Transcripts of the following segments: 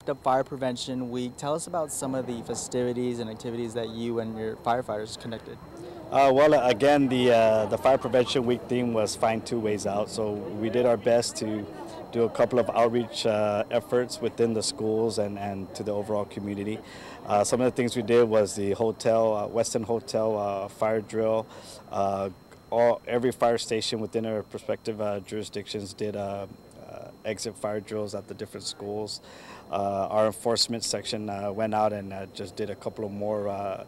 wrapped up Fire Prevention Week. Tell us about some of the festivities and activities that you and your firefighters conducted. Again, the Fire Prevention Week theme was Find Two Ways Out. So we did our best to do a couple of outreach efforts within the schools and to the overall community. Some of the things we did was the hotel, Weston Hotel fire drill. Every fire station within our respective jurisdictions did exit fire drills at the different schools. Our enforcement section went out and just did a couple of more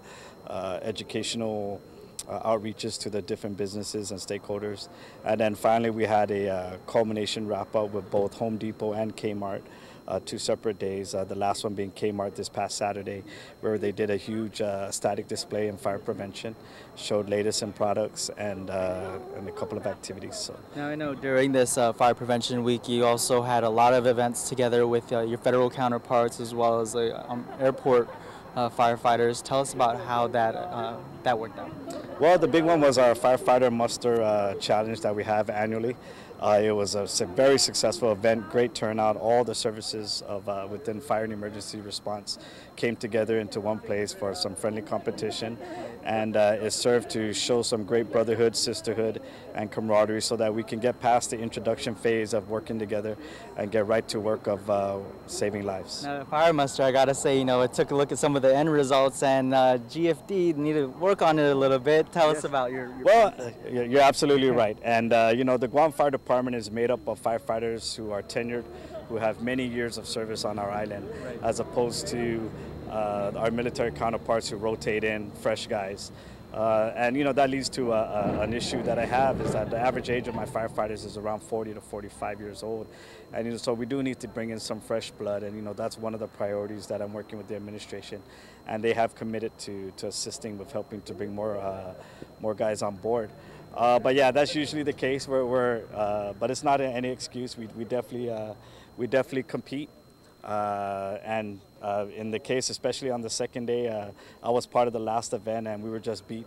educational outreaches to the different businesses and stakeholders. And then finally we had a culmination wrap up with both Home Depot and Kmart, 2 separate days, the last one being Kmart this past Saturday, where they did a huge static display in fire prevention, showed latest in products and a couple of activities. So. Now I know during this Fire Prevention Week you also had a lot of events together with your federal counterparts as well as airport firefighters. Tell us about how that worked out. Well, the big one was our firefighter muster challenge that we have annually. It was a very successful event, great turnout. All the services of within fire and emergency response came together into one place for some friendly competition, and it served to show some great brotherhood, sisterhood, and camaraderie so that we can get past the introduction phase of working together and get right to work of saving lives. Now, the fire muster, I gotta say, it took a look at some of the end results, and GFD needed to work on it a little bit. Tell us about your Well, you're absolutely right. And the Guam Fire Department is made up of firefighters who are tenured, who have many years of service on our island, as opposed to our military counterparts who rotate in fresh guys. That leads to an issue that I have, is that the average age of my firefighters is around 40 to 45 years old. And so we do need to bring in some fresh blood, and that's one of the priorities that I'm working with the administration. And they have committed to assisting with helping to bring more guys on board. But yeah, that's usually the case. But it's not any excuse. We definitely compete. In the case, especially on the second day, I was part of the last event, and we were just beat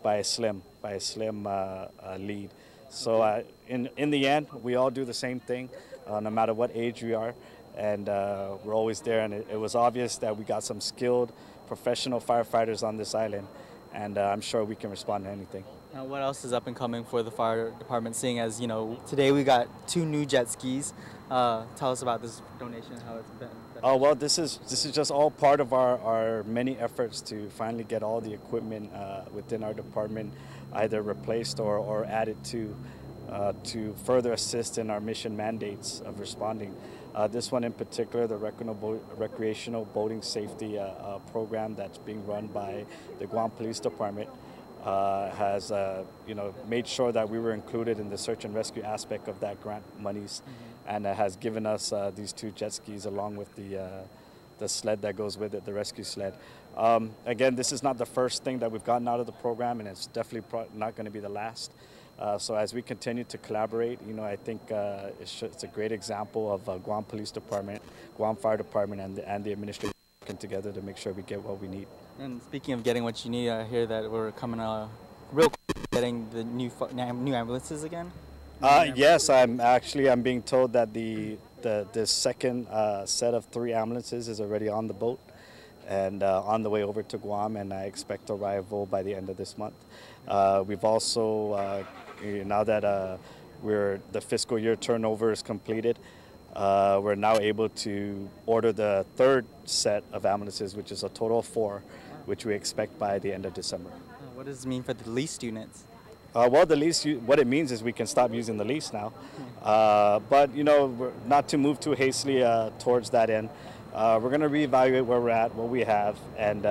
by a slim lead. So in the end, we all do the same thing, no matter what age we are, and we're always there. And it was obvious that we got some skilled, professional firefighters on this island, and I'm sure we can respond to anything. Now, what else is up and coming for the fire department, seeing as, today we got 2 new jet skis. Tell us about this donation, how it's been. Oh, well, this is just all part of our many efforts to finally get all the equipment within our department either replaced or added to further assist in our mission mandates of responding. This one in particular, the recreational boating safety program that's being run by the Guam Police Department, has made sure that we were included in the search and rescue aspect of that grant monies, and has given us these 2 jet skis along with the sled that goes with it, the rescue sled. Again, this is not the first thing that we've gotten out of the program, and it's definitely not going to be the last. So as we continue to collaborate, I think it's a great example of Guam Police Department, Guam Fire Department, and the administration working together to make sure we get what we need. And speaking of getting what you need, I hear that we're coming real quick getting the new ambulances again. Yes, I'm being told that the second set of 3 ambulances is already on the boat and on the way over to Guam, and I expect arrival by the end of this month. We've also, now that the fiscal year turnover is completed, we're now able to order the 3rd set of ambulances, which is a total of 4, which we expect by the end of December. What does it mean for the leased units? Well, the lease, what it means is we can stop using the lease now. But, we're not to move too hastily towards that end. We're going to reevaluate where we're at, what we have, and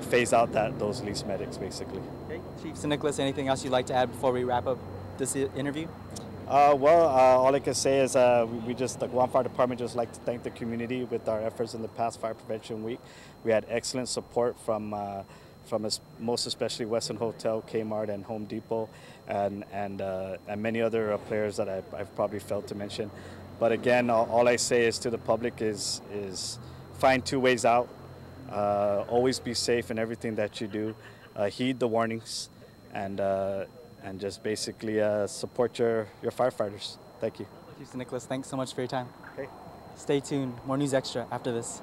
phase out those lease medics, basically. Okay. Chief San Nicolas, anything else you'd like to add before we wrap up this interview? All I can say is the Guam Fire Department just like to thank the community with our efforts in the past Fire Prevention Week. We had excellent support from most especially Weston Hotel, Kmart, and Home Depot, and many other players that I've probably failed to mention. But again, all I say is to the public is find 2 ways out. Always be safe in everything that you do. Heed the warnings, and just basically support your firefighters. Thank you. Joey San Nicolas, thanks so much for your time. Okay. Stay tuned. More News Extra after this.